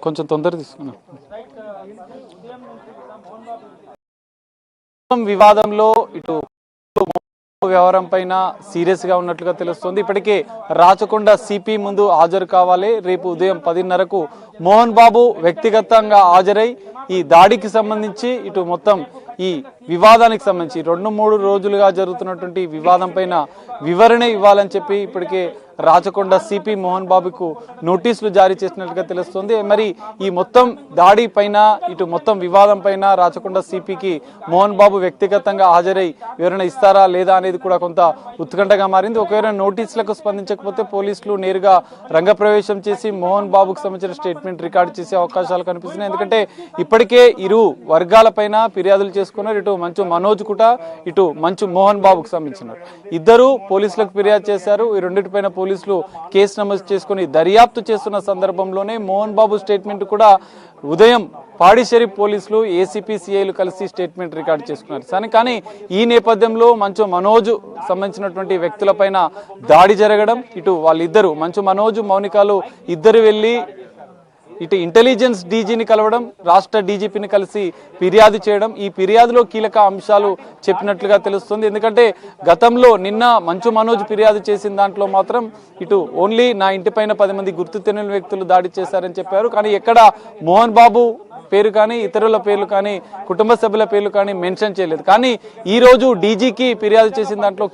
కొంచెం తొందర తీసుకున్నా వివాదంలో ఇటు వ్యవహారం పైన సీరియస్ గా ఉన్నట్లుగా తెలుస్తోంది. ఇప్పటికే రాచకొండ సిపి ముందు హాజరు కావాలి. రేపు ఉదయం 10:30కు మోహన్ బాబు వ్యక్తిగతంగా హాజరై ఈ దాడికి సంబంధించి ఇటు మొత్తం ఈ వివాదానికి సంబంధించి 2-3 రోజులుగా జరుగుతున్నటువంటి వివాదం పైన వివరణ ఇవ్వాలని చెప్పి ఇప్పటికే రాచకొండ సిపి మోహన్ బాబుకు నోటీసులు జారీ చేసినట్లుగా తెలుస్తోంది. మరి ఈ మొత్తం దాడి పైన ఇటు మొత్తం వివాదం పైన రాచకొండ సిపికి మోహన్ బాబు వ్యక్తిగతంగా హాజరై వివరణ ఇస్తారా లేదా అనేది కూడా కొంత ఉత్కంఠగా మారింది. ఒకవేళ నోటీసులకు స్పందించకపోతే పోలీసులు నేరుగా రంగప్రవేశం చేసి మోహన్ బాబుకు సంబంధించిన స్టేట్మెంట్ రికార్డు చేసే అవకాశాలు కనిపిస్తున్నాయి. ఎందుకంటే ఇప్పటికే ఇరు వర్గాల పైన ఫిర్యాదులు చేసుకున్నారు. ఇటు మంచు మనోజ్ కుట, ఇటు మంచు మోహన్ బాబుకు సంబంధించినారు. ఇద్దరు పోలీసులకు ఫిర్యాదు చేశారు. ఈ రెండింటిపైన పోలీసులు కేసు నమోదు చేసుకుని దర్యాప్తు చేస్తున్న సందర్భంలోనే మోహన్ బాబు స్టేట్మెంట్ కూడా ఉదయం పాడిశేరి పోలీసులు ఏసీపీ సిఐలు కలిసి స్టేట్మెంట్ రికార్డు చేసుకున్నారు. కానీ ఈ నేపథ్యంలో మంచు మనోజ్ సంబంధించినటువంటి వ్యక్తులపైన దాడి జరగడం, ఇటు వాళ్ళిద్దరు మంచు మనోజ్ మౌనికాలు ఇద్దరు వెళ్లి ఇటు ఇంటెలిజెన్స్ డీజీని కలవడం, రాష్ట్ర డీజీపీని కలిసి ఫిర్యాదు చేయడం, ఈ ఫిర్యాదులో కీలక అంశాలు చెప్పినట్లుగా తెలుస్తుంది. ఎందుకంటే గతంలో నిన్న మంచు మనోజ్ ఫిర్యాదు చేసిన దాంట్లో మాత్రం ఇటు ఓన్లీ నా ఇంటిపైన 10 మంది గుర్తు తెలియని వ్యక్తులు దాడి చేశారని చెప్పారు. కానీ ఎక్కడ మోహన్ బాబు పేరు కానీ ఇతరుల పేర్లు కానీ కుటుంబ సభ్యుల పేర్లు కానీ మెన్షన్ చేయలేదు. కానీ ఈ రోజు డీజీకి ఫిర్యాదు చేసిన దాంట్లో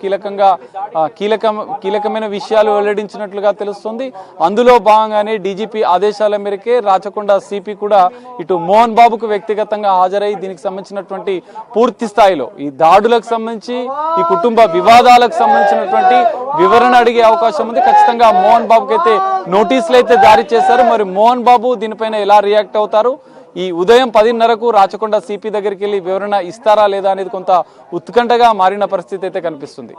కీలకమైన విషయాలు వెల్లడించినట్లుగా తెలుస్తుంది. అందులో భాగంగానే డీజీపీ ఆదేశాల మేరకే రాచకొండ సిపి కూడా ఇటు మోహన్ బాబుకు వ్యక్తిగతంగా హాజరై దీనికి సంబంధించినటువంటి పూర్తి స్థాయిలో ఈ దాడులకు సంబంధించి ఈ కుటుంబ వివాదాలకు సంబంధించినటువంటి వివరణ అడిగే అవకాశం ఉంది. ఖచ్చితంగా మోహన్ బాబుకి అయితే నోటీసులు అయితే జారీ చేశారు. మరి మోహన్ బాబు దీనిపైన ఎలా రియాక్ట్ అవుతారు, ఈ ఉదయం 10:30కు రాచకొండ సిపి దగ్గరికి వెళ్ళి వివరణ ఇస్తారా లేదా అనేది కొంత ఉత్కంఠగా మారిన పరిస్థితి అయితే కనిపిస్తుంది.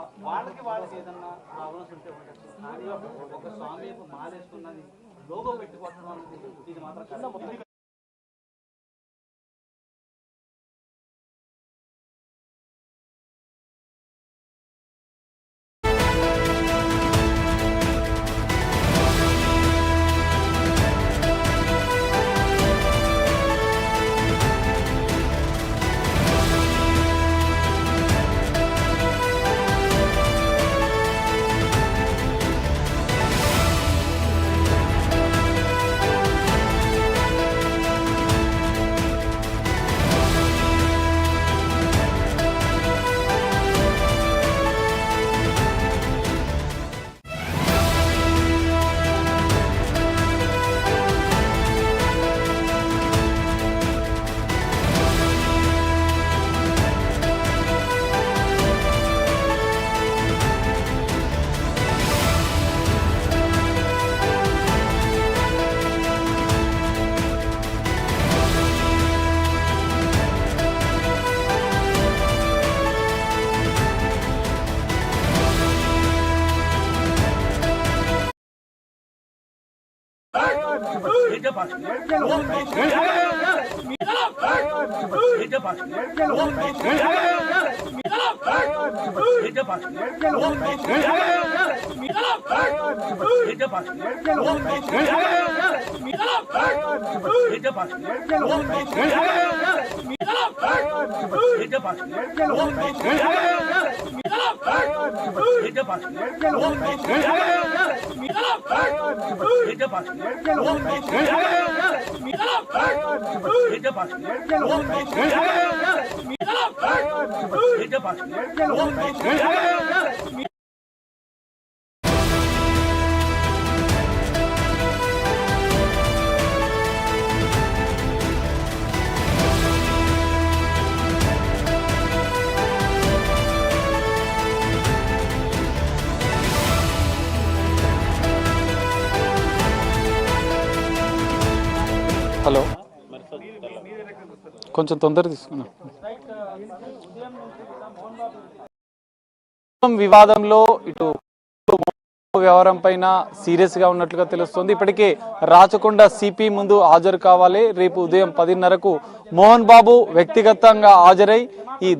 హలో, కొంచెం తొందర తీసుకున్నా వివాదంలో ఇటు వ్యవహారం పైన సీరియస్ గా ఉన్నట్లుగా తెలుస్తోంది. ఇప్పటికే రాచకొండ సిపి ముందు హాజరు కావాలి. రేపు ఉదయం 10:30కు మోహన్ బాబు వ్యక్తిగతంగా హాజరై ఈ